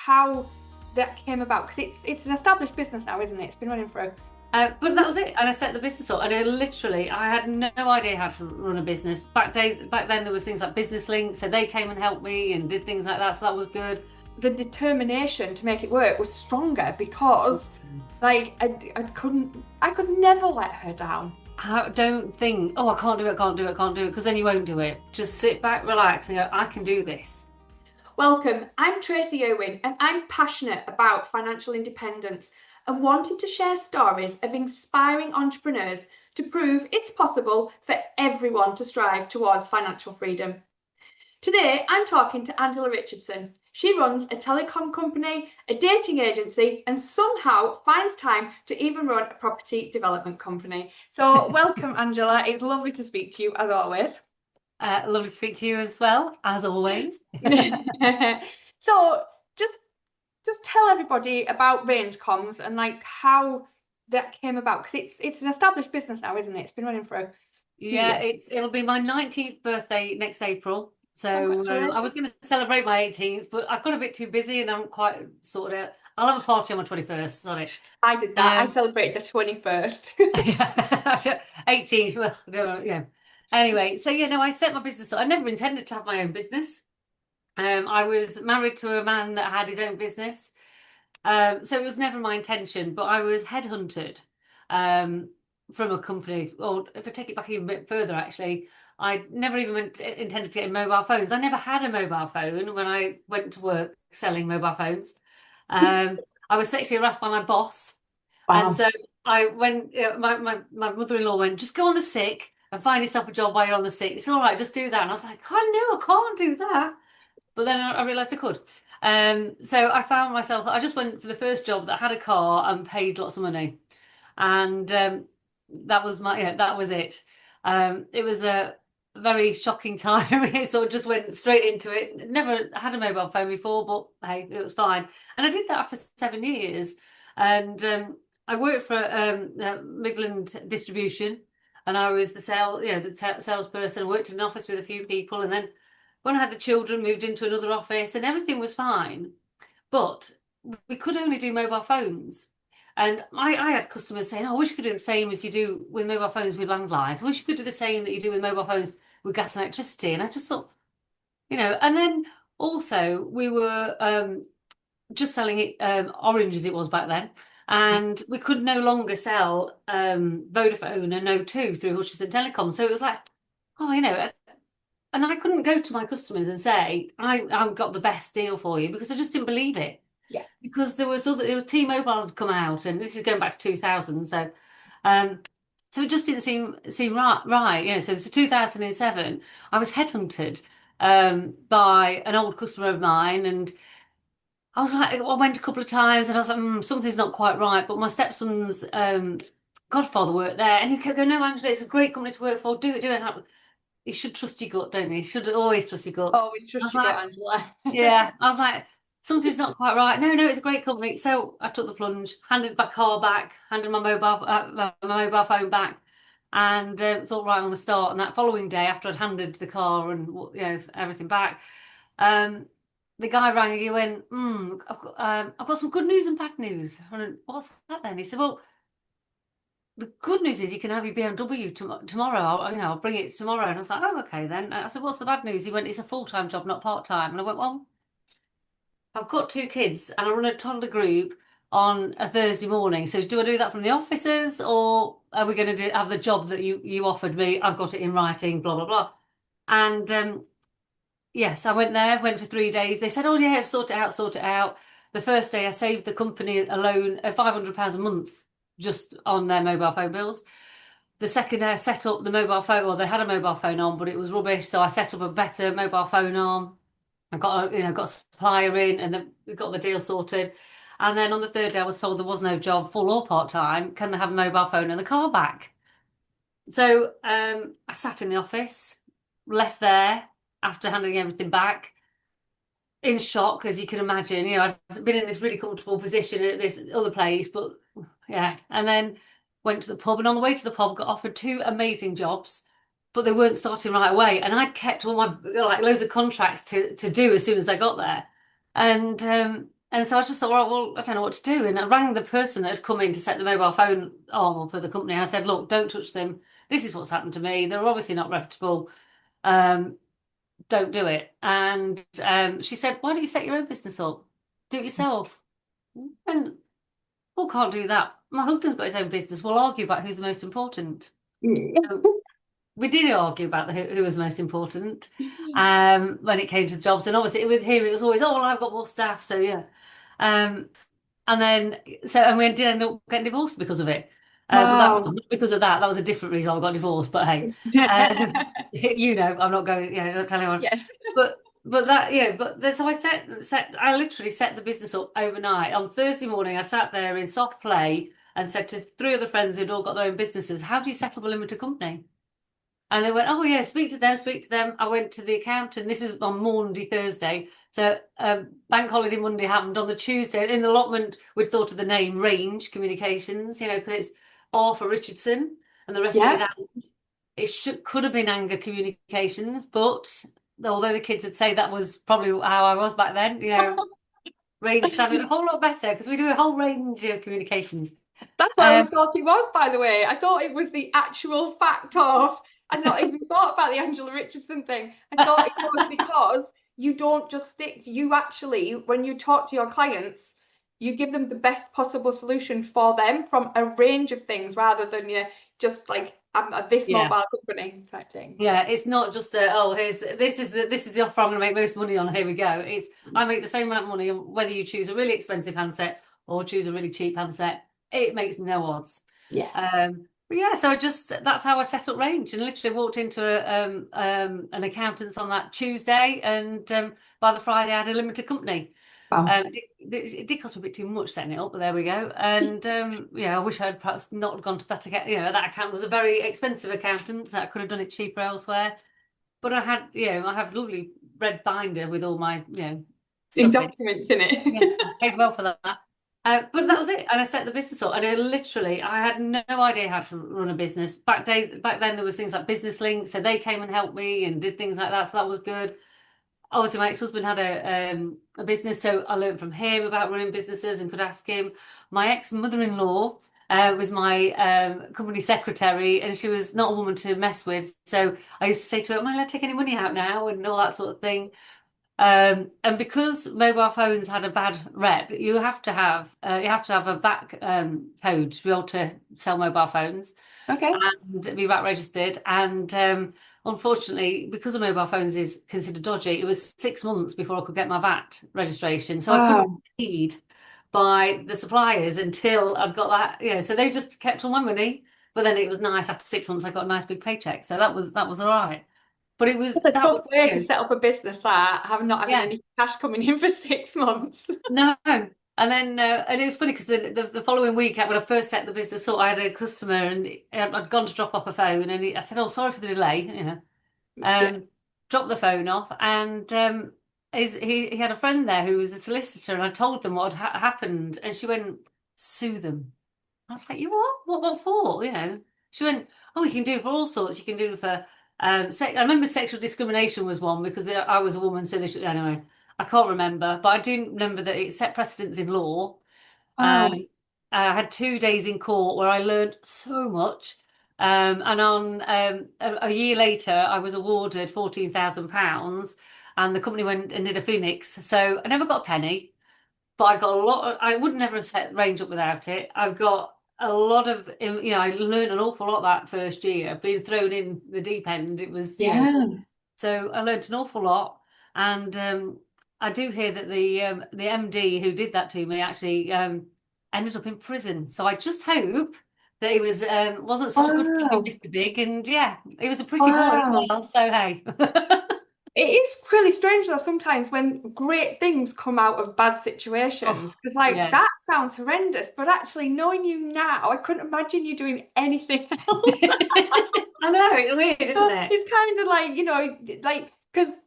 how that came about, because it's an established business now, isn't it? It's been running for But that was it, and I set the business up, and I had no idea how to run a business. Back then, there was things like business links, so they came and helped me and did things like that. So that was good. the determination to make it work was stronger, because like I could never let her down. Don't think, oh, I can't do it, can't do it, can't do it, because then you won't do it. Just sit back, relax, and go, I can do this. Welcome, I'm Tracy Irwin, and I'm passionate about financial independence and wanted to share stories of inspiring entrepreneurs to prove it's possible for everyone to strive towards financial freedom. Today, I'm talking to Angela Richardson. She runs a telecom company, a dating agency, and somehow finds time to even run a property development company. So, welcome, Angela. It's lovely to speak to you as always. Lovely to speak to you as well, as always. So, just just tell everybody about range comms and like how that came about, because it's an established business now, isn't it? It's been running for a few Yeah, years. it'll be my 19th birthday next April. So I was Congratulations. going to celebrate my 18th, but I've got a bit too busy and I'm quite sorted out. I'll have a party on my 21st. Sorry. I did that. I Um, celebrated the 21st. yeah, 18. Well, I don't know, yeah. Anyway, so yeah, no, I set my business up. I never intended to have my own business. I was married to a man that had his own business. So it was never my intention, but I was headhunted um, from a company. Or if I take it back even a bit further, actually, I never even intended to get mobile phones. I never had a mobile phone when I went to work selling mobile phones. I was sexually harassed by my boss, and Wow. so I went. My mother-in-law went, just go on the sick and find yourself a job while you're on the sick. It's all right, just do that. And I was like, oh no, I can't do that. But then I realised I could. So I found myself, I just went for the first job that had a car and paid lots of money. And that was it. It was a very shocking time. It sort of just went straight into it. Never had a mobile phone before, but hey, it was fine. And I did that for 7 years. And I worked for Midland Distribution, and I was the salesperson. I worked in an office with a few people, and then when I had the children, moved into another office, and everything was fine. But we could only do mobile phones. And I had customers saying, oh, I wish you could do the same as you do with mobile phones with landlines. I wish you could do the same that you do with mobile phones with gas and electricity. And I just thought, and then also we were just selling it orange as it was back then. And we could no longer sell Vodafone and O2 through Hutchison Telecom. So it was like, oh, and I couldn't go to my customers and say, I've got the best deal for you, because I just didn't believe it. Yeah. Because there was T-Mobile had come out, and this is going back to 2000. Um, so it just didn't seem right. So it's 2007. I was headhunted by an old customer of mine, and I was like, I went a couple of times, and I was like, something's not quite right. But my stepson's godfather worked there, and he kept going, no, Angela, it's a great company to work for. Do it, do it. You should trust your gut, don't you? You should always trust your gut. Always I trust was your gut, like, Angela. yeah. I was like, something's not quite right. No, no, it's a great company. So I took the plunge, handed my car back, handed my mobile phone back, and thought, right, I'm going to start. And that following day, after I'd handed the car and everything back, um, the guy rang and he went, I've got some good news and bad news. I went, what's that then? He said, well, the good news is you can have your BMW tomorrow. I'll bring it tomorrow. And I was like, oh, okay then. I said, what's the bad news? He went, it's a full-time job, not part-time. And I went, well, I've got two kids and I run a toddler group on a Thursday morning. So do I do that from the offices, or are we going to have the job that you offered me? I've got it in writing, blah, blah, blah. And yes, I went there, went for 3 days. They said, oh, yeah, sort it out, sort it out. The first day I saved the company alone £500 a month just on their mobile phone bills. The second day I set up the mobile phone, well, they had a mobile phone on, but it was rubbish. So I set up a better mobile phone on. I got a supplier in, and then we got the deal sorted. And then on the third day, I was told there was no job, full or part time. Can they have a mobile phone and the car back? So I sat in the office, left there after handing everything back, in shock, as you can imagine. I'd been in this really comfortable position at this other place, but yeah. And then went to the pub, and on the way to the pub, got offered two amazing jobs, but they weren't starting right away. And I'd kept all my like loads of contracts to do as soon as I got there. And And so I just thought, well, I don't know what to do. And I rang the person that had come in to set the mobile phone on for the company. I said, look, don't touch them. This is what's happened to me. They're obviously not reputable. Um, don't do it. And she said, why don't you set your own business up? Do it yourself. And well, can't do that. My husband's got his own business. We'll argue about who's the most important. So we did argue about who was most important when it came to jobs. And obviously with him, it was always, oh, well, I've got more staff. So yeah. Um, and then, and we did end up getting divorced because of it. But that Wow. not because of that. That was a different reason I got divorced. But hey, you know, I'm not going, not telling anyone. Yes. But that, but then, so I literally set the business up overnight. On Thursday morning, I sat there in soft play and said to three other friends who'd all got their own businesses, how do you set up a limited company? And they went, oh yeah, speak to them, speak to them. I went to the accountant. This is on Maundy Thursday. So bank holiday Monday happened. On the Tuesday, in the allotment, we'd thought of the name Range Communications, because it's R for Richardson and the rest of it is Yeah. Anger. It could have been Anger Communications, but although the kids would say that was probably how I was back then, Range sounded a whole lot better because we do a whole range of communications. That's what I Um, always thought it was, by the way. I thought it was the actual fact of, I'd not even thought about the Angela Richardson thing. I thought it was because you don't just stick, you actually, when you talk to your clients, you give them the best possible solution for them from a range of things rather than you just like, I'm a this yeah. mobile company type thing. Yeah, it's not just here's this is the offer I'm going to make most money on. Here we go. It's I make the same amount of money whether you choose a really expensive handset or choose a really cheap handset. It makes no odds. Yeah. But yeah, so that's how I set up Range and literally walked into an accountant's on that Tuesday, and by the Friday I had a limited company. Wow. It did cost me a bit too much setting it up, but there we go. And I wish I'd perhaps not gone to that account. That account was a very expensive accountant, so I could have done it cheaper elsewhere. But I have a lovely red binder with all my, In stuff in. documents in Yeah, it. I paid well for that. But that was it, and I set the business up, and I had no idea how to run a business. Back then, there was things like Business Link, so they came and helped me and did things like that, so that was good. Obviously, my ex-husband had a business, so I learned from him about running businesses and could ask him. My ex-mother-in-law was my company secretary, and she was not a woman to mess with. So I used to say to her, "Am I allowed to take any money out now?" and all that sort of thing. And because mobile phones had a bad rep, you have to have a VAT code to be able to sell mobile phones Okay. and be VAT registered. And unfortunately, because the mobile phones is considered dodgy, it was 6 months before I could get my VAT registration. So I couldn't Wow. be paid by the suppliers until I'd got that. So they just kept all my money. But then it was nice after 6 months, I got a nice big paycheck. So that was all right. But That's a that tough was, way to set up a business that have not having yeah, any cash coming in for 6 months. no. And then and it was funny because the following week when I first set the business up, I had a customer and I'd gone to drop off a phone, and I said, "Oh, sorry for the delay," Yeah. dropped the phone off, and he had a friend there who was a solicitor, and I told them what had happened, and she went, "Sue them." I was like, "You what? What for?" She went, "Oh, you can do it for all sorts. You can do it for I remember sexual discrimination was one because I was a woman, so they should, anyway. I can't remember, but I do remember that it set precedents in law. Wow. Um, I had 2 days in court where I learned so much. And on a year later, I was awarded £14,000, and the company went and did a Phoenix. So I never got a penny, but I got a lot. I would never have set Range up without it. I've got a lot of, I learned an awful lot that first year. Being thrown in the deep end, it was, Yeah. so I learned an awful lot, and I do hear that the MD who did that to me actually ended up in prison. So I just hope that he wasn't such a good friend, Wow. Mr. Big, and yeah, he was a pretty boy as Wow. well. So hey, It is really strange though sometimes when great things come out of bad situations oh because like yeah, that sounds horrendous, but actually knowing you now, I couldn't imagine you doing anything else. I know it's weird, isn't it? It's kind of like, like because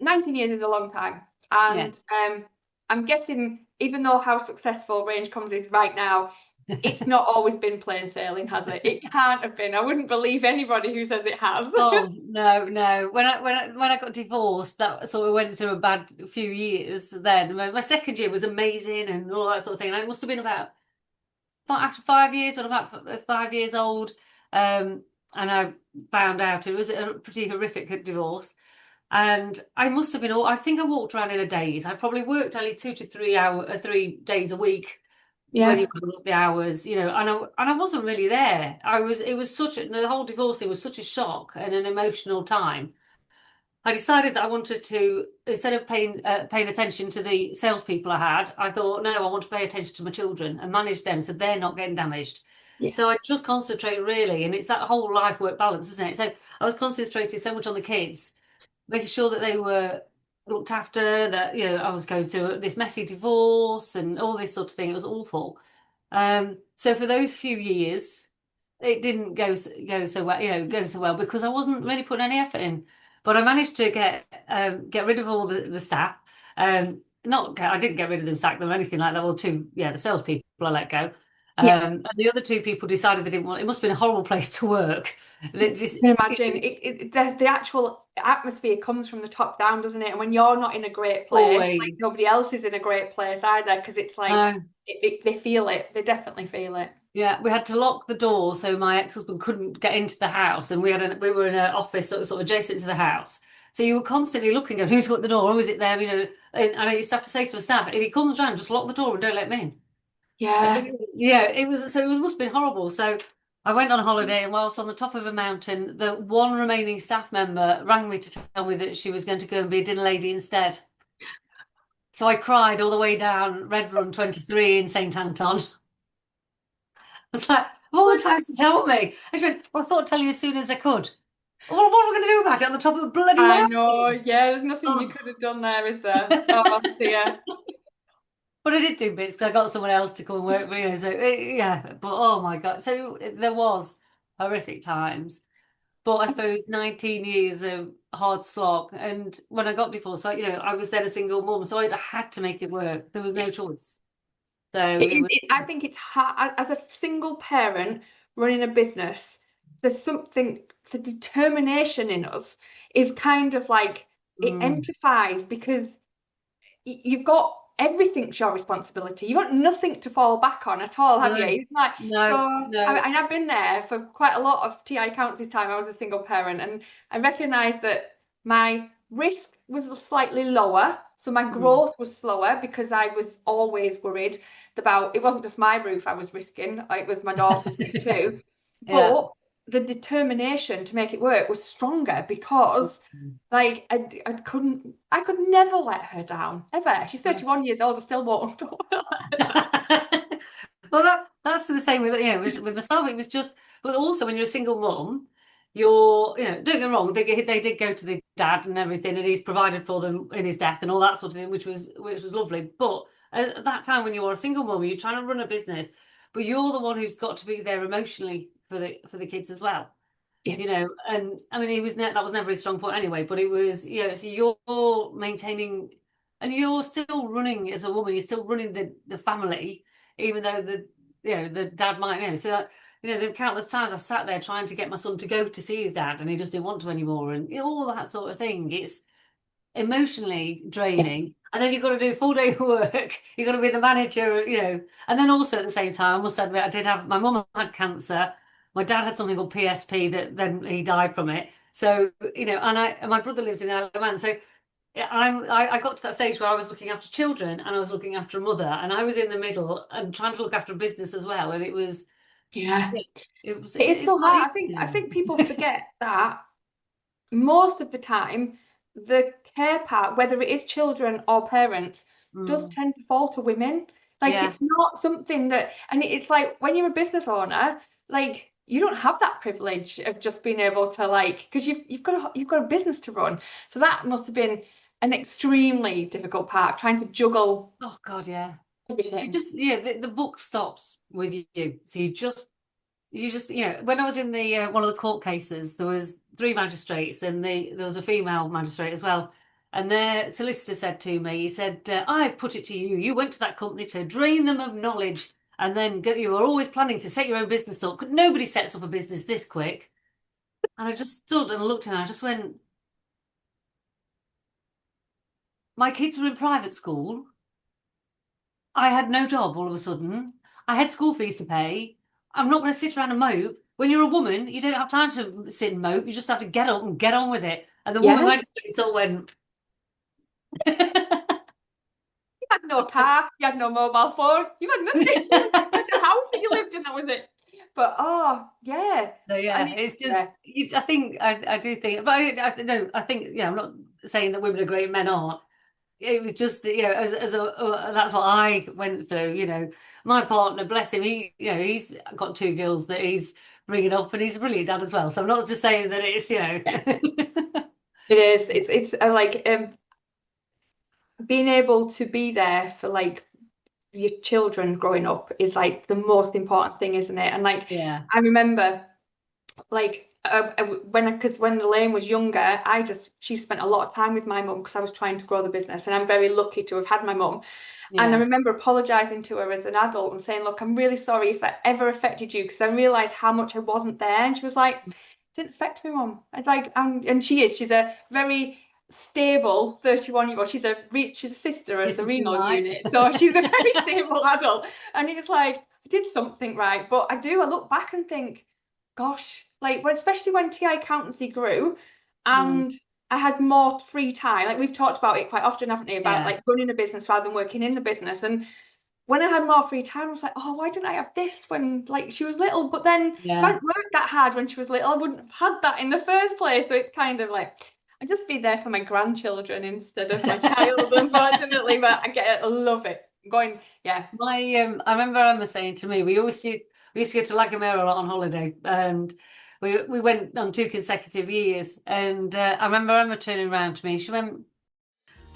19 years is a long time. Yeah, And I'm guessing even though how successful Range Comms is right now, It's not always been plain sailing, has it? It can't have been. I wouldn't believe anybody who says it has. Oh no, no. When I got divorced, that sort of went through a bad few years. Then my second year was amazing and all that sort of thing. And it must have been about after 5 years, when I'm about 5 years old, and I found out it was a pretty horrific divorce. And I must have been all, I think I walked around in a daze. I probably worked only 3 days a week when you Yeah. add up the hours, and I wasn't really there. It was the whole divorce, it was such a shock and an emotional time. I decided that I wanted to, instead of paying attention to the salespeople I had, I thought, no, I want to pay attention to my children and manage them so they're not getting damaged. Yeah. So I just concentrated really, and it's that whole life work balance, isn't it? So I was concentrating so much on the kids, making sure that they were looked after, that, I was going through this messy divorce and all this sort of thing. It was awful. So for those few years, it didn't go so well, go so well because I wasn't really putting any effort in. But I managed to get rid of all the staff. Not I didn't get rid of them, sack them or anything like that. Well, the salespeople I let go. Yeah. And the other two people decided they didn't want. It must have been a horrible place to work. They just, Can imagine the actual atmosphere comes from the top down, doesn't it? And when you're not in a great place, like always. nobody else is in a great place either, because it's like No. they feel it. They definitely feel it. Yeah, we had to lock the door so my ex-husband couldn't get into the house, and we were in an office sort of adjacent to the house. So you were constantly looking at who's got the door, who is it there, And I used to have to say to a staff, if he comes round, just lock the door and don't let me in. Yeah. Yeah, it was so it must have been horrible. So I went on holiday, and whilst on the top of a mountain, the one remaining staff member rang me to tell me that she was going to go and be a dinner lady instead. So I cried all the way down Red Run 23 in St Anton. It's like, of all the times to tell me. I just went, well, I thought I'd tell you as soon as I could. Well, what are we going to do about it on the top of a bloody I know. mountain? Yeah, there's nothing you Oh. could have done there, is there? Oh dear. But I did do bits because I got someone else to come and work with me. So, yeah, but oh my God. So there was horrific times. But I suppose 19 years of hard slog. And when I got divorced, I was then a single mum. So I had to make it work. There was no choice. So It it is. was, I think it's hard as a single parent running a business. There's something, the determination in us is kind of like it mm, amplifies because you've got everything's your responsibility. You've got nothing to fall back on at all, have you? no, It's like so. no, no. And I've been there for quite a lot of TI counts this time. I was a single parent, and I recognised that my risk was slightly lower, so my Mm, growth was slower because I was always worried about. It wasn't just my roof I was risking; it was my daughter's roof too. yeah. But the determination to make it work was stronger because like I could never let her down ever. She's 31 years old, I still won't let her. Well, that's the same with myself. It was just, but also when you're a single mum, don't get me wrong, they did go to the dad and everything, and he's provided for them in his death and all that sort of thing, which was lovely. But at that time, when you're a single mum, you're trying to run a business, but you're the one who's got to be there emotionally for the kids as well. Yeah, And I mean, that was never his strong point anyway, but it was, so you're maintaining, and you're still running as a woman, you're still running the family, even though the dad might, so that, the countless times I sat there trying to get my son to go to see his dad and he just didn't want to anymore, and all that sort of thing. It's emotionally yeah, draining. And then you've got to do a full day of work. You've got to be the manager, And then also at the same time, I must admit, my mum had cancer. My dad had something called PSP that then he died from it. So, and my brother lives in the Isle of Man. So I got to that stage where I was looking after children and I was looking after a mother, and I was in the middle and trying to look after a business as well. And yeah. It is it's so not hard. I easy. think people forget that most of the time the care part, whether it is children or parents, does Mm, tend to fall to women. Like yeah. it's not something that, and it's like when you're a business owner, like you don't have that privilege of just being able to like because you've got a business to run. So that must have been an extremely difficult part of trying to juggle Oh God, yeah. You everything. just, the book stops with you. So you just when I was in the one of the court cases, there was three magistrates, and there was a female magistrate as well, and their solicitor said to me, he said, I put it to you, you went to that company to drain them of knowledge and then you were always planning to set your own business up. Nobody sets up a business this quick. And I just stood and looked at her. I just went, my kids were in private school. I had no job all of a sudden. I had school fees to pay. I'm not going to sit around and mope. When you're a woman, you don't have time to sit and mope. You just have to get up and get on with it. And the woman Yeah. went, sort of went, You had no car, you had no mobile phone, you had nothing. You had a house that you lived in, that was it. But oh yeah. so I yeah, mean, it's just, yeah. I think, I do think, but no, I think, yeah, I'm not saying that women are great, men aren't. It was just, as that's what I went through, my partner, bless him, he's got two girls that he's bringing up and he's a brilliant dad as well. So I'm not just saying that it's, It is. It's like being able to be there for like your children growing up is like the most important thing, isn't it? And like yeah, I remember like when Elaine was younger, she spent a lot of time with my mum because I was trying to grow the business, and I'm very lucky to have had my mum. And I yeah, remember apologizing to her as an adult and saying, "Look, I'm really sorry if I ever affected you because I realized how much I wasn't there." And she was like, "It didn't affect me, mum." I'd like, and she's a very stable 31-year-old. She's a sister at the discipline renal like. unit, so she's a very stable adult. And it's like I did something right, but I look back and think, gosh, like especially when TI accountancy grew Mm, and I had more free time. Like we've talked about it quite often, haven't we, about yeah, like running a business rather than working in the business. And when I had more free time, I was like, oh, why didn't I have this when like she was little? But then if I yeah. hadn't worked that hard when she was little, I wouldn't have had that in the first place. So it's kind of like I just be there for my grandchildren instead of my child, unfortunately. But I get it, I love it. I'm going, yeah. I remember Emma saying to me, we used to go to Lagomera a lot on holiday, and we went on 2 consecutive years. And I remember Emma turning around to me. She went,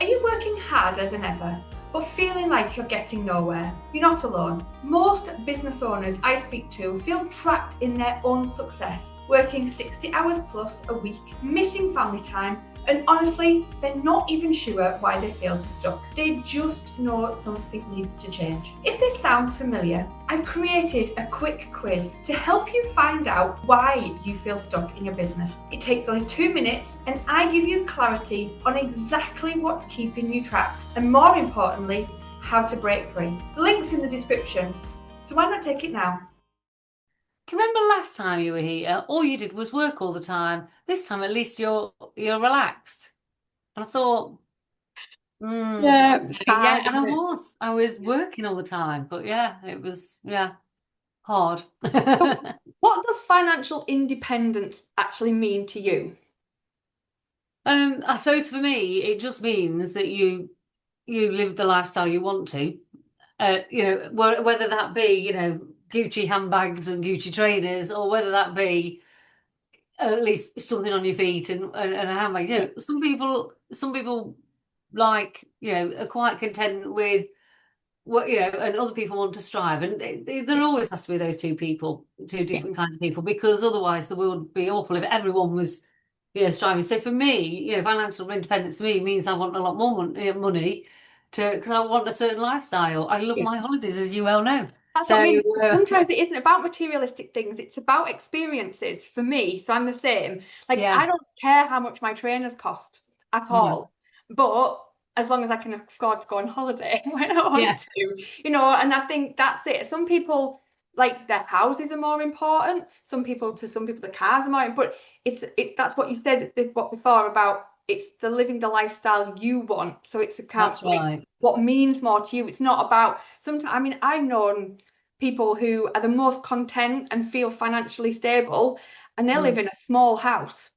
Are you working harder than ever, but feeling like you're getting nowhere? You're not alone. Most business owners I speak to feel trapped in their own success, working 60 hours plus a week, missing family time, and honestly, they're not even sure why they feel so stuck. They just know something needs to change. If this sounds familiar, I've created a quick quiz to help you find out why you feel stuck in your business. It takes only 2 minutes and I give you clarity on exactly what's keeping you trapped and, more importantly, how to break free. The link's in the description, so why not take it now? can you remember last time you were here? All you did was work all the time. This time, at least you're relaxed. And I thought, Yeah, it's okay, yeah, hard, and isn't it? I was working all the time, but yeah, it was hard. So what does financial independence actually mean to you? I suppose for me, it just means that you live the lifestyle you want to. Whether that be, Gucci handbags and Gucci trainers, or whether that be at least something on your feet and a handbag. Yeah. Some people like, are quite content with what, and other people want to strive. And there always has to be those two people, two Yeah. different kinds of people, because otherwise the world would be awful if everyone was, striving. So for me, financial independence to me means I want a lot more money because I want a certain lifestyle. I love Yeah. my holidays, as you well know. That's what I So mean. Sometimes it isn't about materialistic things, it's about experiences for me. So I'm the same. Like, I yeah, don't care how much my trainers cost at mm, all. But as long as I can afford to go on holiday when I want yeah, to, and I think that's it. Some people like their houses are more important. Some people the cars are more important. But that's what you said what before about it's the living the lifestyle you want. So it's account that's like right. what means more to you. It's not about sometimes I mean I've known people who are the most content and feel financially stable and they live Mm, in a small house,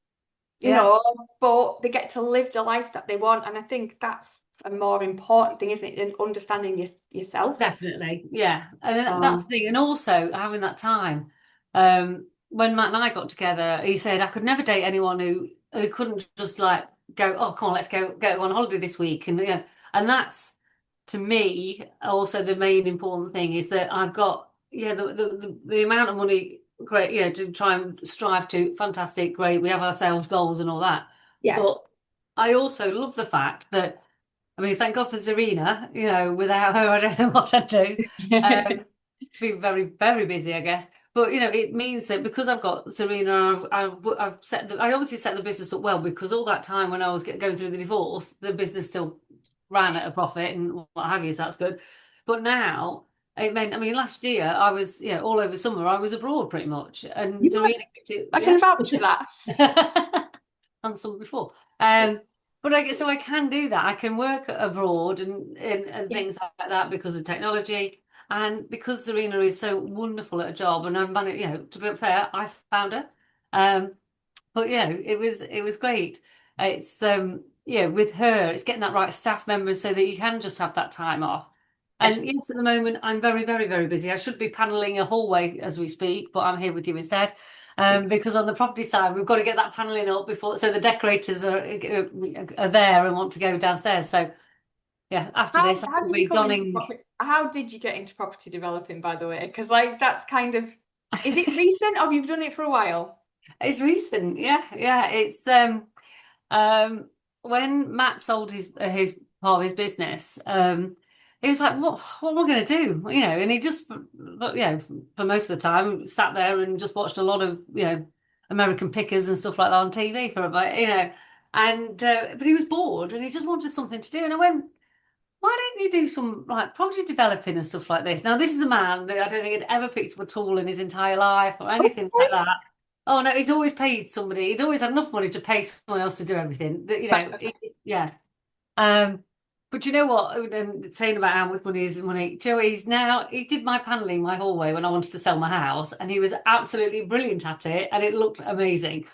you yeah. know, but they get to live the life that they want. And I think that's a more important thing, isn't it, than understanding yourself. Definitely, yeah, and that's So the thing. And also having that time, when Matt and I got together, he said I could never date anyone who couldn't just like go, oh, come on, let's go on holiday this week, and and that's to me also the main important thing is that I've got the amount of money, great, to try and strive to, fantastic, great. We have our sales goals and all that, yeah. but I also love the fact that. I mean, thank God for Zarina. Without her, I don't know what I'd do. Um, be very, very busy, I guess. But it means that because I've got Serena, I've I obviously set the business up well because all that time when I was going through the divorce, the business still ran at a profit and what have you, so that's good. But now it meant, I mean, last year I was, all over summer I was abroad pretty much, and You are, Serena, I yeah. can vouch for that. And some before. But so I can do that. I can work abroad and Yeah. things like that because of technology. And because Serena is so wonderful at a job, and I've managed, to be fair, I found her. Um, but it was great. It's with her, it's getting that right staff members so that you can just have that time off. Yeah. And yes, at the moment I'm very, very, very busy. I should be paneling a hallway as we speak, but I'm here with you instead. Because on the property side, we've got to get that paneling up before, so the decorators are there and want to go downstairs. So yeah, after this, I How will did you be come into donning. property? How did you get into property developing, by the way? Because like that's kind of, is it recent or have you done it for a while? It's recent, yeah, yeah. It's Um, when Matt sold his part of his business, he was like, "What am I going to do?" And he just, for most of the time, sat there and just watched a lot of, American Pickers and stuff like that on TV for a bit. And but he was bored and he just wanted something to do. And I went, "Why don't you do some like property developing and stuff like this?" Now, this is a man that I don't think had ever picked up a tool in his entire life or anything like Okay. that. Oh no, he's always paid somebody. He'd always had enough money to pay someone else to do everything. Right, okay. Yeah. Um, but you know what? And saying about how much money is money, do you know what, he did my paneling, my hallway when I wanted to sell my house, and he was absolutely brilliant at it, and it looked amazing.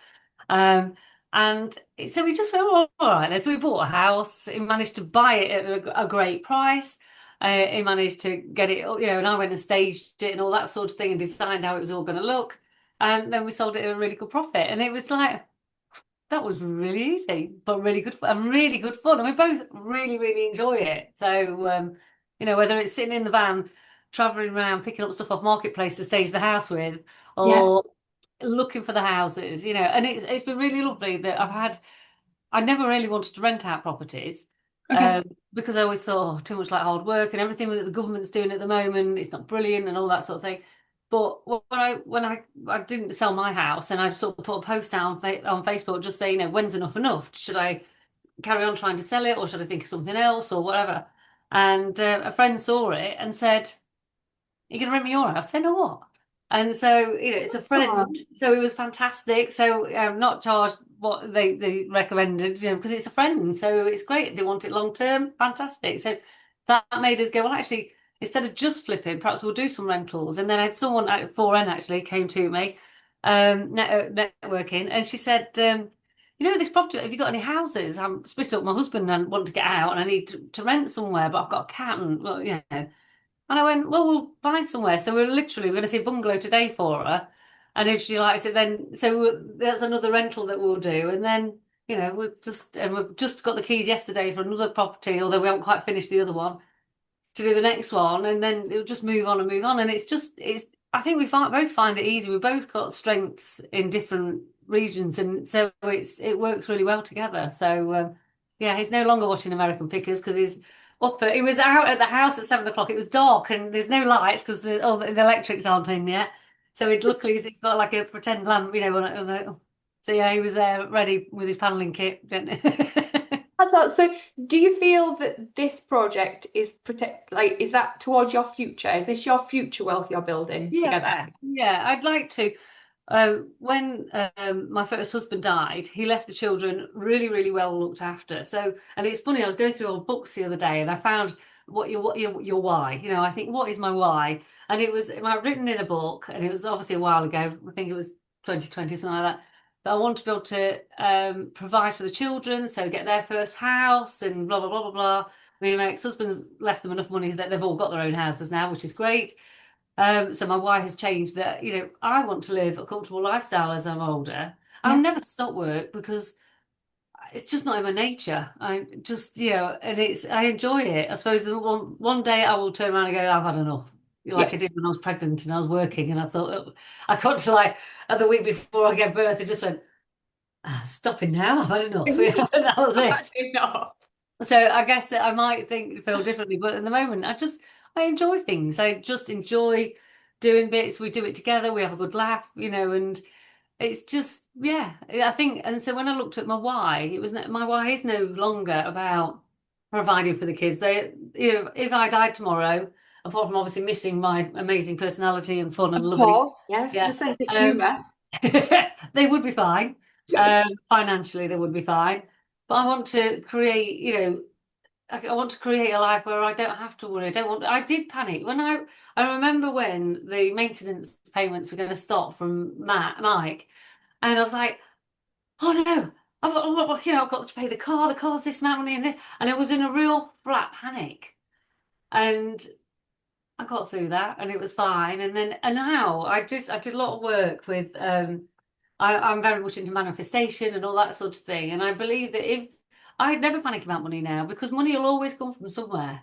Um, and so we just went, "Well, all right, then." So we bought a house. He managed to buy it at a great price. He managed to get it, and I went and staged it and all that sort of thing and designed how it was all going to look. And then we sold it at a really good profit. And it was like, that was really easy, but really good fun and really good fun. And we both really, really enjoy it. So, whether it's sitting in the van, traveling around, picking up stuff off Marketplace to stage the house with, Yeah. or looking for the houses, and it's been really lovely that I never really wanted to rent out properties Okay. because I always thought, too much like hard work and everything that the government's doing at the moment, it's not brilliant and all that sort of thing. But when I didn't sell my house and I sort of put a post out on Facebook just saying, when's enough enough? Should I carry on trying to sell it or should I think of something else or whatever? And a friend saw it and said, "You can rent me your house?" Then or what? And so, it's a Oh, friend. So it was fantastic. So not charged what they recommended, because it's a friend. So it's great. They want it long term. Fantastic. So that made us go, well, actually, instead of just flipping, perhaps we'll do some rentals. And then I had someone at 4N actually came to me, networking, and she said, this property, have you got any houses? I'm split up my husband and want to get out and I need to rent somewhere, but I've got a cat and, well, and I went, "Well, we'll find somewhere." So we're going to see a bungalow today for her. And if she likes it, then that's another rental that we'll do. And then, we've just got the keys yesterday for another property, although we haven't quite finished the other one to do the next one, and then it'll just move on and move on. And it's I think both find it easy. We've both got strengths in different regions, and so it works really well together. So yeah, he's no longer watching American Pickers because he's he was out at the house at 7 o'clock. It was dark and there's no lights because the electrics aren't in yet. So luckily he's got like a pretend lamp, so yeah, he was there ready with his paneling kit. that's all. So, do you feel that this project is is that towards your future? Is this your future wealth you're building together? Yeah, yeah, I'd like to. When my first husband died, he left the children really, really well looked after. So, and it's funny, I was going through old books the other day, and I found what your why. I think what is my why? And I've written in a book, and it was obviously a while ago. I think it was 2020, something like that. That I want to be able to provide for the children, so get their first house, and blah blah blah blah blah. I mean, my ex-husband's left them enough money that they've all got their own houses now, which is great. So my why has changed that, I want to live a comfortable lifestyle as I'm older. I'll Yeah. never stop work because it's just not in my nature. I just, and I enjoy it. I suppose one day I will turn around and go, "I've had enough." Like Yeah. I did when I was pregnant and I was working and I thought, "Oh," I got to like the week before I gave birth, I just went, stopping now, I've had enough." That was it. Enough. So I guess that I might feel differently, but at the moment, I enjoy things. I just enjoy. doing bits, we do it together, we have a good laugh, and it's just, yeah, I think. And so when I looked at my why, my why is no longer about providing for the kids. If I died tomorrow, apart from obviously missing my amazing personality and fun and Of lovely, course, yes, the yeah, sense of um, humour. they would be fine. Financially, they would be fine. But I want to create, I want to create a life where I don't have to worry. I did panic I remember when the maintenance payments were going to stop from Mike, and I was like, oh no, I've got to pay the car. The car's this amount of money and this, and I was in a real flat panic. And I got through that, and it was fine. And now I did a lot of work with I'm very much into manifestation and all that sort of thing. And I believe that if I never panic about money now, because money will always come from somewhere.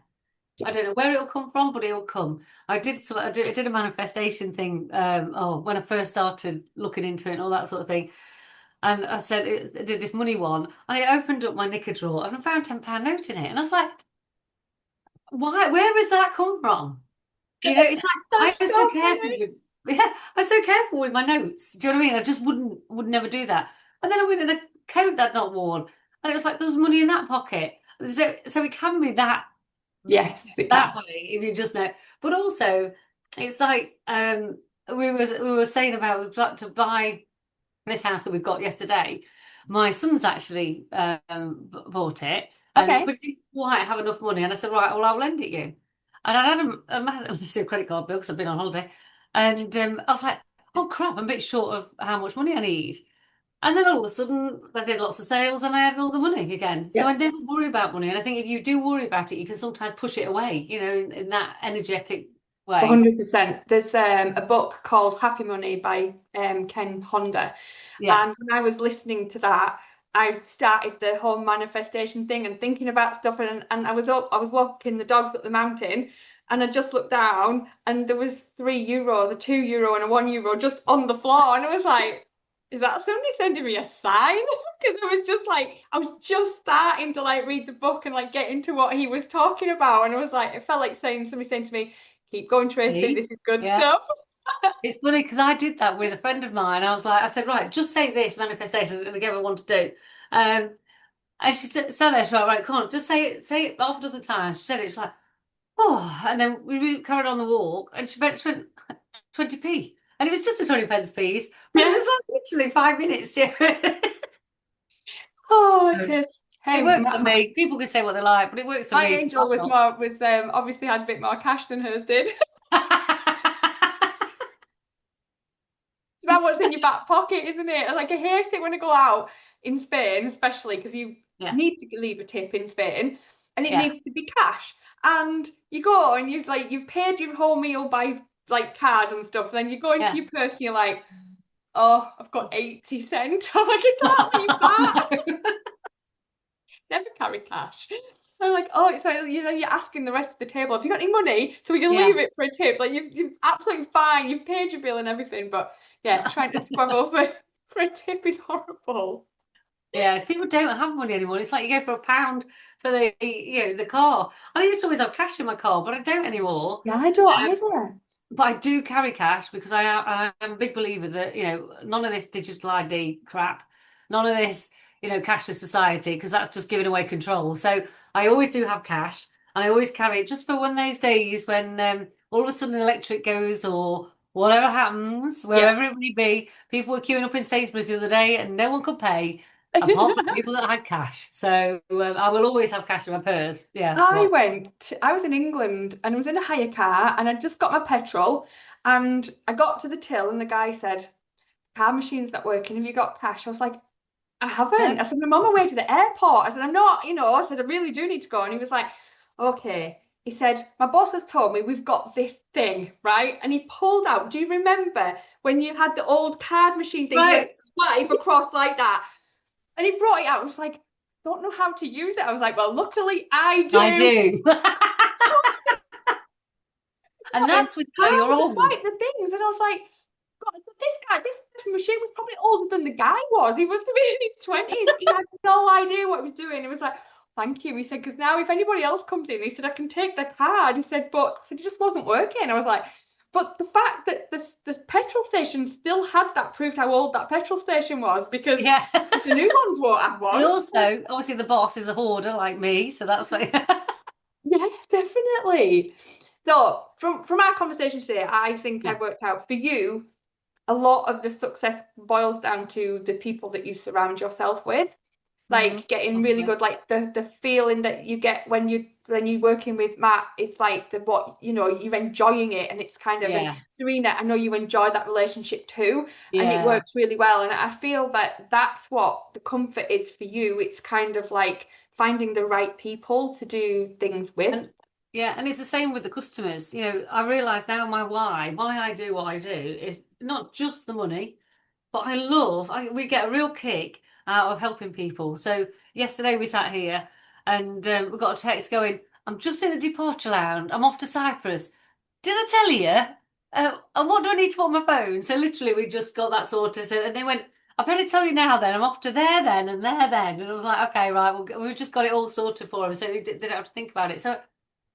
I don't know where it'll come from, but it'll come. I did a manifestation thing. When I first started looking into it and all that sort of thing. And I did this money one, and I opened up my knicker drawer and I found £10 note in it, and I was like, why? Where has that come from? It's like That's I was so so careful funny. with yeah, I was so careful with my notes. Do you know what I mean? I just would never do that. And then I went in a coat that I'd not worn, and it was like there's money in that pocket. So it can be Yes, it that can. way if you just know. But also, it's like we were saying about we've got to buy this house that we've got yesterday. My son's actually bought it, and Okay. we didn't quite have enough money. And I said, right, well, I'll lend it you. And I had a massive credit card bill because I've been on holiday. And I was like, oh crap, I'm a bit short of how much money I need. And then all of a sudden, I did lots of sales and I had all the money again. So Yeah. I never worry about money. And I think if you do worry about it, you can sometimes push it away, in that energetic way. 100%. There's a book called Happy Money by Ken Honda. Yeah. And when I was listening to that, I started the whole manifestation thing and thinking about stuff. And I was walking the dogs up the mountain, and I just looked down and there was €3, a €2 and a €1 just on the floor. And I was like, is that somebody sending me a sign? Because I was just starting to like read the book and like get into what he was talking about. And I was like, it felt like somebody saying to me, keep going, Tracy. See? This is good Yeah. stuff. It's funny because I did that with a friend of mine. I said, right, just say this manifestation that I want to do. Um, and she said that, she's like, right, come on, just say it half a dozen times. She said it, she's like, oh, and then we carried on the walk, and she went 20p. And it was just a 20 pence piece, but it Yeah. was like literally 5 minutes. Yeah. Oh, it So, is. Hey, it works for me. People can say what they like, but it works for my me. So angel why was not? more was obviously had a bit more cash than hers did. It's about what's in your back pocket, isn't it? Like I hate it when I go out in Spain, especially because you Yeah, need to leave a tip in Spain, and it yeah, needs to be cash. And you go and you've paid your whole meal by like card and stuff. And then you go into yeah. your purse and you're like, oh, I've got 80 cents. I'm like, I can't leave Oh, that. no. Never carry cash. I'm like, oh, it's like you're asking the rest of the table, have you got any money? So we can Yeah. leave it for a tip. Like you're absolutely fine. You've paid your bill and everything, but yeah, trying to squabble for a tip is horrible. Yeah, people don't have money anymore. It's like you go for £1 for the car. I used to always have cash in my car, but I don't anymore. Yeah, I don't Um, either. but I do carry cash because I am a big believer that, none of this digital ID crap, none of this, cashless society, because that's just giving away control. So I always do have cash, and I always carry it just for one of those days when all of a sudden the electric goes or whatever happens, Yeah. wherever it may be. People were queuing up in Sainsbury's the other day and no one could pay apart from people that had cash. So I will always have cash in my purse. Yeah, what? I was in England and I was in a hire car and I just got my petrol and I got to the till and the guy said, car machine's not working. Have you got cash? I was like, I haven't. No. I said, I'm on my way to the airport. I said, I'm not, I said, I really do need to go. And he was like, okay. He said, my boss has told me we've got this thing, right? And he pulled out, do you remember when you had the old card machine things you had Right. to swipe across like that? And he brought it out. I was like, don't know how to use it. I was like, well, luckily I I do. do. And Like, that's with how you're how to old. swipe the things. And I was like, God, this machine was probably older than the guy was. He must have been in his 20s. He had no idea what he was doing. It was like, thank you. He said, because now if anybody else comes in, he said, I can take the card. He said, but he said, it just wasn't working. I was like, But the fact that this petrol station still had that proved how old that petrol station was, because Yeah. the new ones won't have And one. also, obviously, the boss is a hoarder like me, so that's what. Yeah, definitely. So from our conversation today, I think Yeah. I've worked out for you a lot of the success boils down to the people that you surround yourself with. Mm, Like getting really possibly. good, like the feeling that you get when you're working with Matt, it's like the what you know, you're enjoying it, and it's kind of, and Yeah. Serena, I know you enjoy that relationship too, and it Yeah. works really well. And I feel that that's what the comfort is for you. It's kind of like finding the right people to do things with. And yeah, and it's the same with the customers. I realise now why I do what I do is not just the money, but we get a real kick out of helping people. So yesterday we sat here and we got a text going, I'm just in the departure lounge. I'm off to Cyprus. Did I tell you? And what do I need to put on my phone? So literally we just got that sorted. So, and they went, I better tell you now then, I'm off to there then and there then. And I was like, okay, right, we've just got it all sorted for them. So they don't have to think about it. So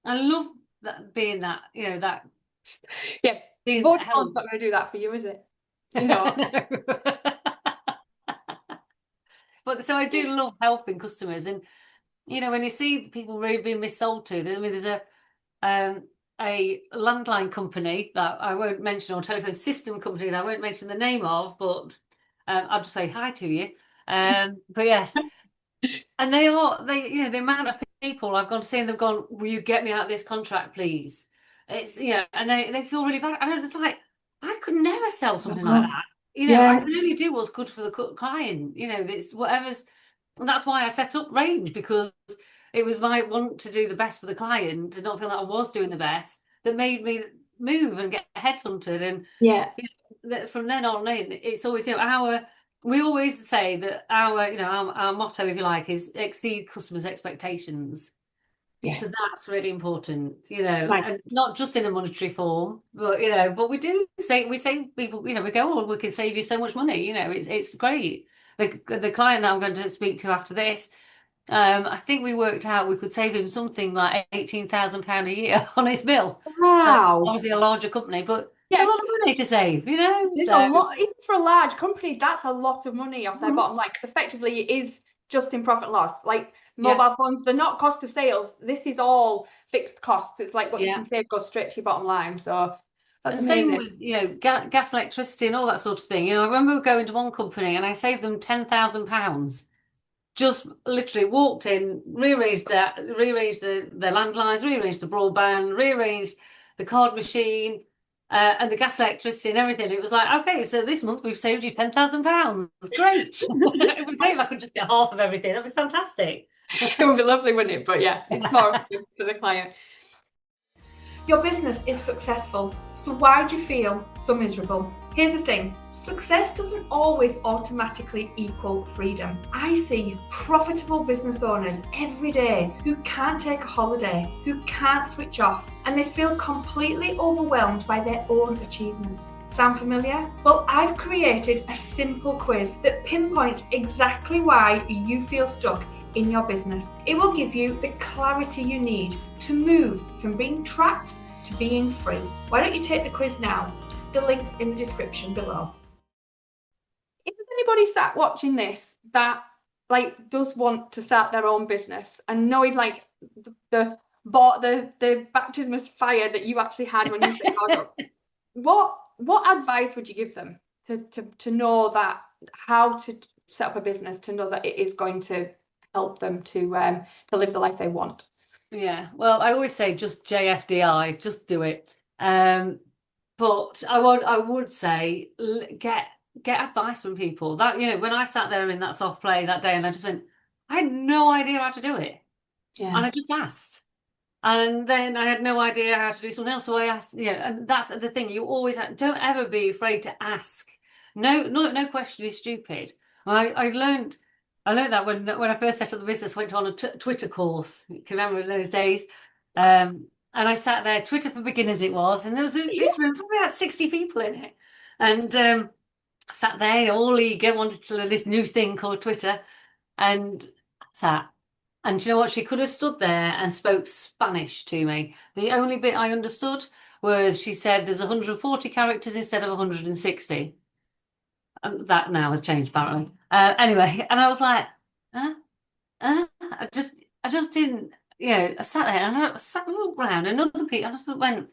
I love that being that, that Yeah, being Vodafone's help. not going to do that for you, is it? You know. But so I do love helping customers, and when you see people really being missold to, I mean, there's a landline company that I won't mention, or telephone system company that I won't mention the name of, but I'll just say hi to you. But yes, and the amount of people I've gone to see and they've gone, will you get me out of this contract, please? It's, and they feel really bad. And I'm just like, I could never sell something like No. that. I Yeah, can only do what's good for the client. It's whatever's, and that's why I set up Range, because it was my want to do the best for the client and not feel that I was doing the best that made me move and get headhunted. And yeah, from then on in, it's always, we always say that our motto, if you like, is exceed customers' expectations. yeah. So that's really important, Nice. and not just in a monetary form, but but we say people, we go, oh, we can save you so much money, it's great. The client that I'm going to speak to after this, I think we worked out we could save him something like £18,000 a year on his bill. So Wow. obviously a larger company, but it's a lot of Yes. money to save, There's a so. lot, even for a large company, that's a lot of money off their Mhm. bottom line, because effectively it is just in profit and loss. Like Yeah. mobile phones, they're not cost of sales. This is all fixed costs. It's like what you Yeah. can save goes straight to your bottom line. So that's And same amazing. with, gas, electricity, and all that sort of thing. I remember going to one company and I saved them £10,000. Just literally walked in, rearranged the landlines, rearranged the broadband, rearranged the card machine, and the gas, electricity, and everything. It was like, okay, so this month we've saved you £10,000. Great. It would be great if I could just get half of everything. That'd be fantastic. It would be lovely, wouldn't it? But yeah, it's more for the client. Your business is successful, so why do you feel so miserable? Here's the thing, success doesn't always automatically equal freedom. I see profitable business owners every day who can't take a holiday, who can't switch off, and they feel completely overwhelmed by their own achievements. Sound familiar? Well, I've created a simple quiz that pinpoints exactly why you feel stuck in your business. It will give you the clarity you need to move from being trapped to being free. Why don't you take the quiz now? The link's in the description below. If there's anybody sat watching this that does want to start their own business and knowing the baptism of fire that you actually had when you set yours up, what advice would you give them to know that how to set up a business, to know that it is going to help them to live the life they want? Yeah, well, I always say just JFDI, just do it. But I would say get advice from people. That when I sat there in that soft play that day, and I just went, I had no idea how to do it, and Yeah. I just asked. And then I had no idea how to do something else, so I asked. And that's the thing. You always don't ever be afraid to ask. No question is stupid. I learned that when I first set up the business, went on a Twitter course. You can remember in those days. And I sat there, Twitter for Beginners it was, and there was this room, probably about 60 people in it. And I sat there, all eager, wanted to learn this new thing called Twitter, and sat. And do you know what? She could have stood there and spoke Spanish to me. The only bit I understood whereas she said there's 140 characters instead of 160. That now has changed apparently. Anyway, and I was like, uh, I just didn't, I sat there and I sat around and other people, I just went,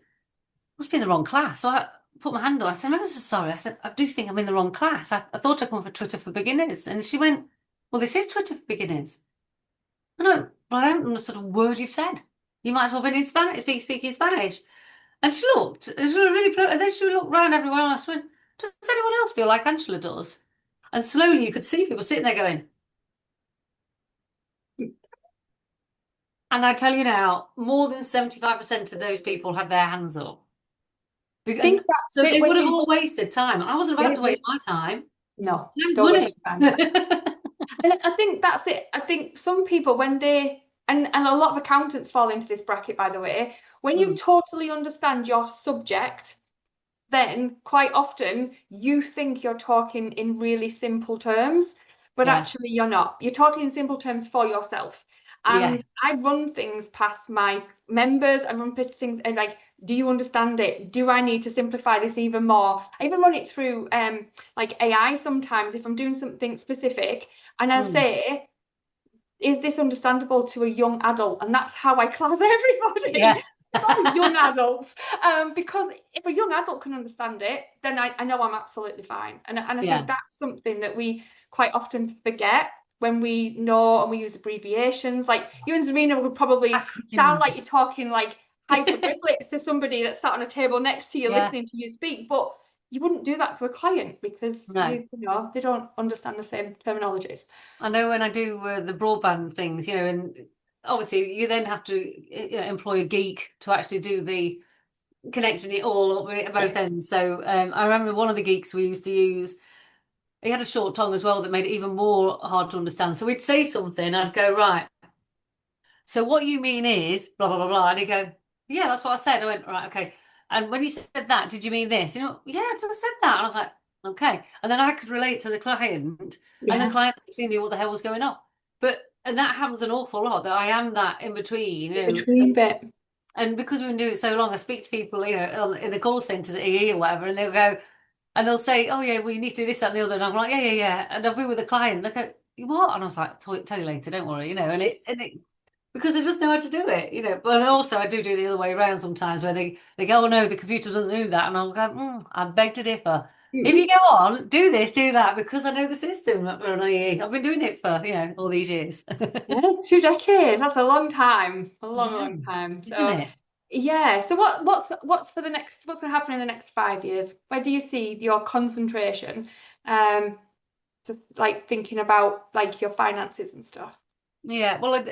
must be in the wrong class. So I put my hand on. I said, I'm ever so sorry. I said, I do think I'm in the wrong class. I thought I'd come for Twitter for Beginners. And she went, well, this is Twitter for Beginners. I know, well, I don't understand a word you've said. You might as well have been in Spanish, speaking Spanish. And she looked, and she was really, and then she looked around everywhere else and went, does anyone else feel like Angela does? And slowly you could see people sitting there going, and I tell you now, more than 75% of those people had their hands up. I And think that's so it they when would have you, all wasted time. I wasn't about yeah, to waste my time. no, Time's don't money. waste your time. And I think that's it. I think some people, when they, and a lot of accountants fall into this bracket, by the way, when you Mm, totally understand your subject, then quite often you think you're talking in really simple terms, but yeah, actually you're not. You're talking in simple terms for yourself. yeah, And I run things past my members, I run past things and like, do you understand it? Do I need to simplify this even more? I even run it through like AI sometimes if I'm doing something specific and I mm, say, is this understandable to a young adult? And that's how I class yeah, everybody. Oh, young adults. Because if a young adult can understand it, then I know I'm absolutely fine. And I think yeah. that's something that we quite often forget when we know and we use abbreviations. Like you and Zarina would probably sound like Acronyms. you're talking like hyperbiblics to somebody that's sat on a table next to you Yeah, listening to you speak, but you wouldn't do that to a client because no. you know they don't understand the same terminologies. I know when I do the broadband things, and obviously you then have to employ a geek to actually do the connecting it all up at both Yes. ends. So I remember one of the geeks we used to use, he had a short tongue as well that made it even more hard to understand. So we'd say something, I'd go, right, so what you mean is blah, blah, blah, blah. And he'd go, yeah, that's what I said. I went, right, okay. And when you said that, did you mean this? Yeah, I said that. And I was like, okay. And then I could relate to the client, and the Yeah. client actually knew what the hell was going on. And that happens an awful lot, that I am that in between, In between bit. and because we've been doing it so long, I speak to people, in the call centers at EE or whatever, and they'll go, and they'll say, "Oh yeah, well you need to do this, that, and the other," and I'm like, "Yeah, yeah, yeah," and I'll be with a client, they go, "You what?" And I was like, "Tell you later, don't worry," and it because they just know how to do it. But also I do the other way around sometimes, where they go, "Oh no, the computer doesn't do that," and I'll go, "I beg to differ. If you go on, do this, do that, because I know the system on EE. I've been doing it for all these years." Yeah, 2 decades. That's a long time. A long, Yeah, long time. isn't So it? yeah. So what's for the next what's gonna happen in the next 5 years? Where do you see your concentration? Just like thinking about like your finances and stuff. Yeah, well,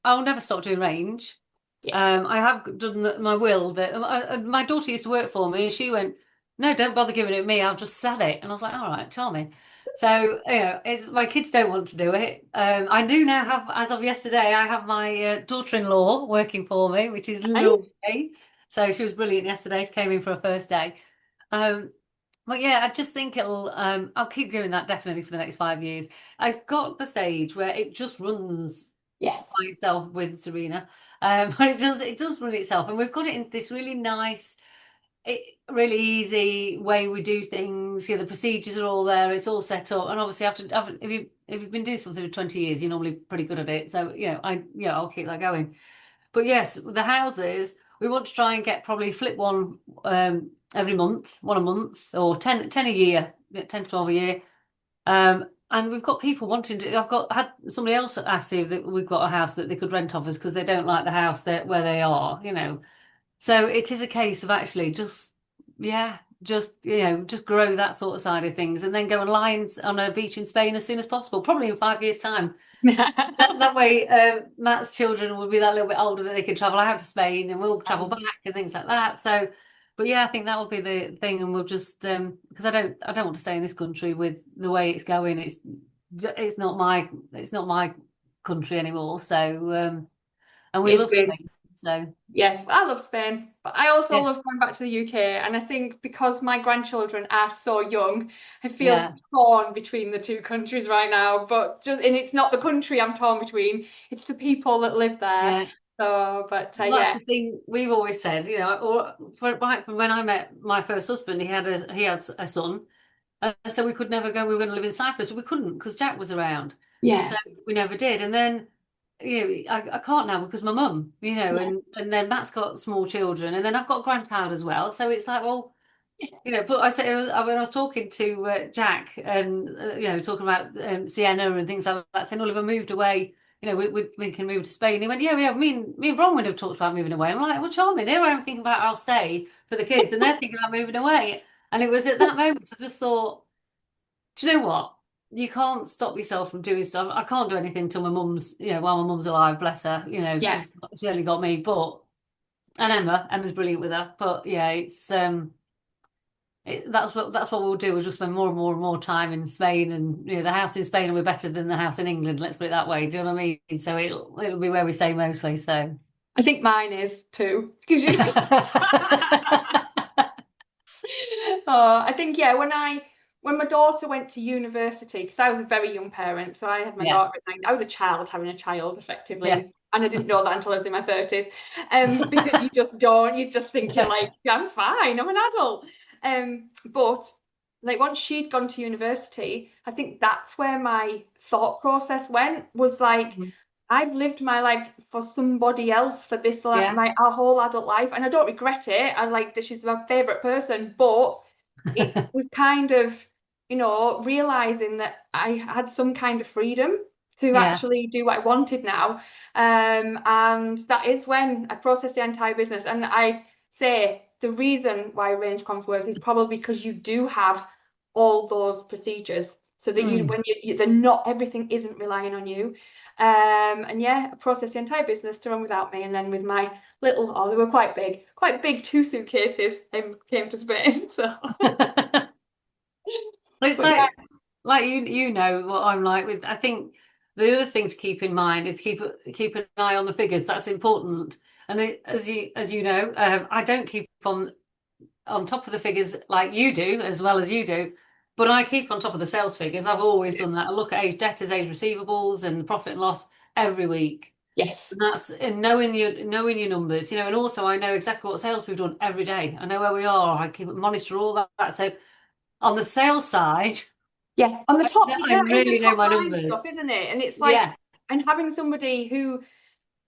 I'll never stop doing range. Yeah. I have done my will that my daughter used to work for me, and she went, "No, don't bother giving it me. I'll just sell it." And I was like, "All right, charming." So it's my kids don't want to do it. I do now have, as of yesterday, I have my daughter-in-law working for me, which is Right? lovely. So she was brilliant yesterday. She came in for her first day. Um, but yeah, I just think I'll keep doing that definitely for the next 5 years. I've got the stage where it just runs Yes. by itself with Serena. But it does run itself, and we've got it in this really nice, really easy way we do things. The procedures are all there. It's all set up, and obviously if you've been doing something for 20 years, you're normally pretty good at it. So I'll keep that going. But yes, the houses we want to try and get, probably flip one every month, one a month, or 10 a year, 10 to 12 a year. And we've got people wanting to. Had somebody else ask if we've got a house that they could rent off us because they don't like the house where they are. So it is a case of actually just, yeah, just grow that sort of side of things, and then go and lie on a beach in Spain as soon as possible, probably in 5 years' time. That way, Matt's children will be that little bit older that they can travel out to Spain, and we'll travel back and things like that. So, but yeah, I think that'll be the thing, and we'll just because I don't want to stay in this country with the way it's going. It's not my country anymore. So, and we It's love been Spain. So Yes, I love Spain, but I also yeah, love going back to the UK. And I think because my grandchildren are so young, I feel yeah, torn between the two countries right now. And it's not the country I'm torn between; it's the people that live there. yeah. Oh, but That's yeah, the thing we've always said, or back from when I met my first husband, he had a son, and so we could never go. We were going to live in Cyprus, but we couldn't because Jack was around, so yeah, we never did. And then, I can't now because my mum, yeah, and then Matt's got small children, and then I've got a grandchild as well. So it's like, well, but I said when I was talking to Jack and talking about Sienna and things like that, saying, "Well, if I moved away, we can move to Spain." He went, "Yeah, yeah. Me and Bronwyn have talked about moving away." I'm like, "Well, charming. Here I am thinking about I'll stay for the kids, and they're thinking about moving away." And it was at that moment I just thought, "Do you know what? You can't stop yourself from doing stuff. I can't do anything till my mum's, while my mum's alive. Bless her. yeah. She's only got me, but and Emma's brilliant with her. But yeah, that's what we'll do. We'll just spend more and more and more time in Spain, and the house in Spain will be better than the house in England. Let's put it that way. Do you know what I mean? So it'll be where we stay mostly. So I think mine is too. Because you Oh, I think yeah, when my daughter went to university, because I was a very young parent, so I had my yeah, daughter at 9. I was a child having a child yeah, effectively, and I didn't know that until I was in my 30s. Because you just think you're like, I'm fine, I'm an adult. But like once she'd gone to university, I think that's where my thought process went, was like, I've lived my life for somebody else for this yeah, my our whole adult life, and I don't regret it. I like that she's my favorite person, but it was kind of, realizing that I had some kind of freedom to yeah. actually do what I wanted now. And that is when I processed the entire business. And I say the reason why range comms works is probably because you do have all those procedures so that Mm. they're not, everything isn't relying on you. And yeah, I processed the entire business to run without me. And then with my little, oh, they were quite big 2 suitcases, came to Spain. So, But it's but yeah, like you know what I'm like with. I think the other thing to keep in mind is keep an eye on the figures. That's important. And as you know, I don't keep on top of the figures like you do, as well as you do, but I keep on top of the sales figures. I've always done that. I look at age debtors, age receivables, and profit and loss every week. yes. And that's in knowing your numbers, and also I know exactly what sales we've done every day. I know where we are. I keep monitor all that. So on the sales side, Yeah, on the top, I yeah, it's the really know top my line stuff, numbers. isn't it? And it's like, Yeah, and having somebody who,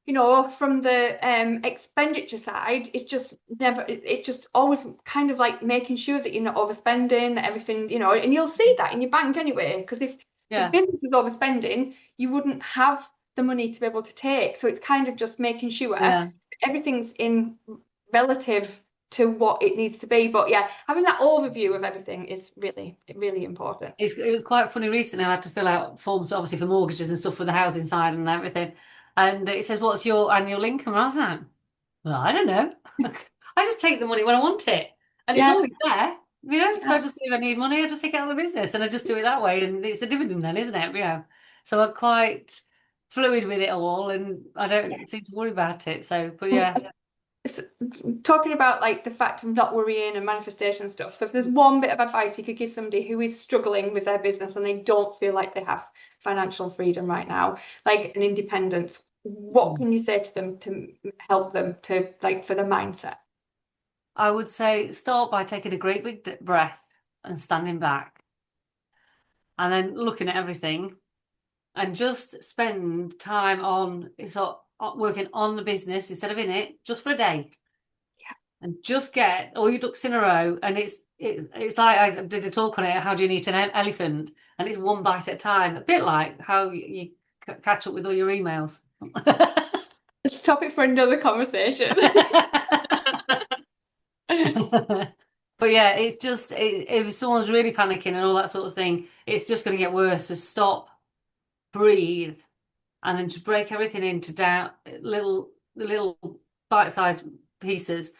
from the expenditure side, it's just never, it's just always kind of like making sure that you're not overspending, that everything, and you'll see that in your bank anyway. Because if the yeah, business was overspending, you wouldn't have the money to be able to take. So it's kind of just making sure yeah. everything's in relative to what it needs to be. But yeah, having that overview of everything is really, really important. It was quite funny recently. I had to fill out forms, obviously, for mortgages and stuff for the housing side and everything. And it says, "What's your annual income?" And I was like, "Well, I don't know. I just take the money when I want it, and it's Yeah, always there, So I yeah, just if I need money, I just take it out of the business, and I just do it that way, and it's a dividend then, isn't it? So I'm quite fluid with it all, and I yeah. don't seem to worry about it. So, but yeah, s- Talking about like the fact of not worrying and manifestation stuff. So if there's one bit of advice you could give somebody who is struggling with their business and they don't feel like they have financial freedom right now, like an independence, what can you say to them to help them to like for the mindset? I would say start by taking a great big breath and standing back, and then looking at everything, and just spend time on working on the business instead of in it, just for a day, and just get all your ducks in a row. And it's like I did a talk on it. How do you eat an elephant? And it's one bite at a time. A bit like how you catch up with all your emails. Stop it for another conversation. But yeah, it's just if someone's really panicking and all that sort of thing, it's just going to get worse. So stop, breathe, and then to break everything into down little bite-sized pieces.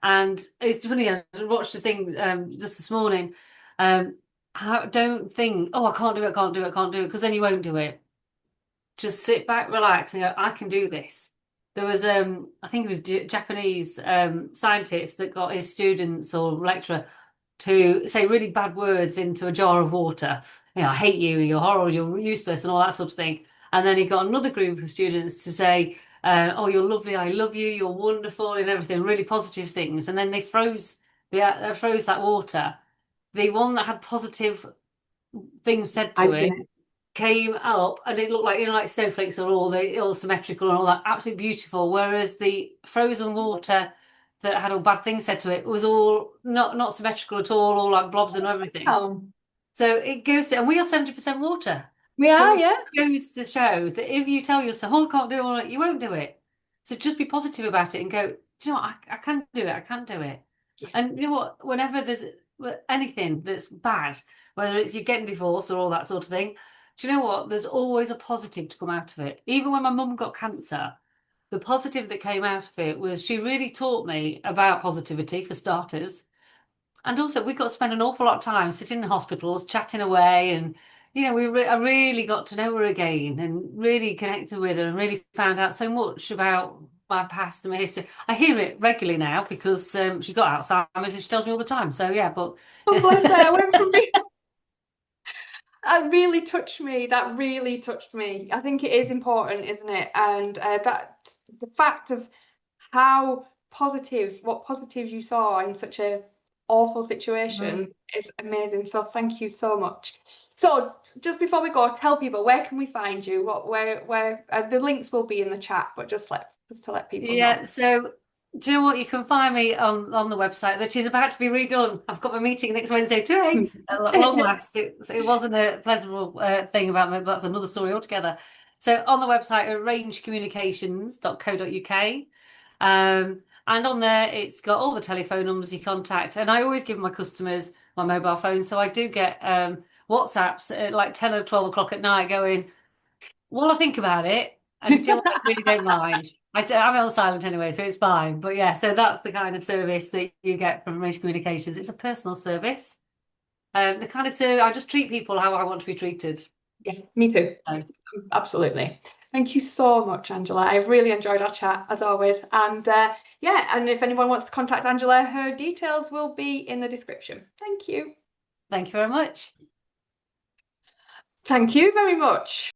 And it's funny, I watched a thing just this morning. Don't think, oh, I can't do it, I can't do it, I can't do it, because then you won't do it. Just sit back, relax, and go, I can do this. There was I think it was Japanese scientist that got his students or lecturer to say really bad words into a jar of water. I hate you, you're horrible, you're useless, and all that sort of thing. And then he got another group of students to say, oh, you're lovely, I love you, you're wonderful, and everything, really positive things. And then they froze that water. The one that had positive things said to I've it done it. came up, and it looked like, like snowflakes, or all symmetrical and all that, absolutely beautiful. Whereas the frozen water that had all bad things said to it was all not symmetrical at all like blobs and everything. Oh, So it goes to, and we are 70% water. we So are, it yeah. goes to show that if you tell yourself, oh, I can't do it, all that, you won't do it. So just be positive about it and go, do you know what? I can do it. I can do it. Yeah. And you know what? Whenever there's anything that's bad, whether it's you getting divorced or all that sort of thing, do you know what? There's always a positive to come out of it. Even when my mum got cancer, the positive that came out of it was she really taught me about positivity, for starters. And also, we got to spend an awful lot of time sitting in hospitals, chatting away, and I really got to know her again, and really connected with her, and really found out so much about my past and my history. I hear it regularly now because she got Alzheimer's, and she tells me all the time. So yeah, but Oh, bless her. I went from being that really touched me. That really touched me. I think it is important, isn't it? And that the fact of what positives you saw in such a awful situation Mm. is amazing. So thank you so much. So just before we go, tell people where can we find you? Where the links will be in the chat, but just to let people know. Yeah, so do you know what? You can find me on the website, that is about to be redone. I've got my meeting next Wednesday too. At long last, it wasn't a pleasurable thing about me, but that's another story altogether. So on the website, arrangecommunications.co.uk. And on there, it's got all the telephone numbers you contact. And I always give my customers my mobile phone. So I do get WhatsApps at like 10 or 12 o'clock at night going, well, I think about it, and Jill, I really don't mind. I'm on silent anyway, so it's fine. But yeah, so that's the kind of service that you get from Race Communications. It's a personal service. The kind of service I just treat people how I want to be treated. Yeah, me too. So, Absolutely. Thank you so much, Angela. I've really enjoyed our chat as always. And yeah, and if anyone wants to contact Angela, her details will be in the description. Thank you. thank you very much. Thank you very much.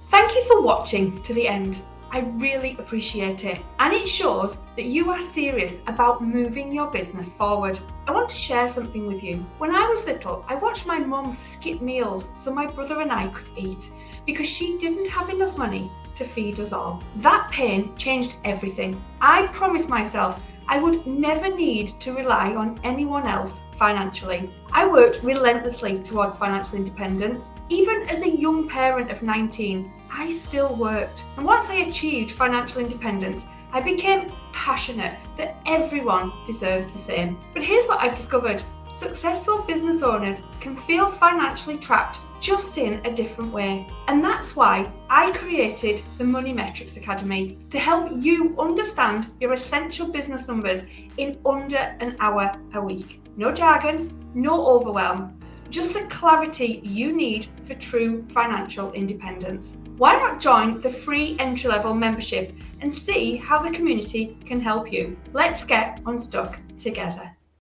Thank you for watching to the end. I really appreciate it, and it shows that you are serious about moving your business forward. I want to share something with you. When I was little, I watched my mum skip meals so my brother and I could eat because she didn't have enough money to feed us all. That pain changed everything. I promised myself I would never need to rely on anyone else financially. I worked relentlessly towards financial independence. Even as a young parent of 19, I still worked. And once I achieved financial independence, I became passionate that everyone deserves the same. But here's what I've discovered. Successful business owners can feel financially trapped, just in a different way. And that's why I created the Money Metrics Academy to help you understand your essential business numbers in under an hour a week. No jargon, no overwhelm, just the clarity you need for true financial independence. Why not join the free entry-level membership and see how the community can help you? Let's get unstuck together.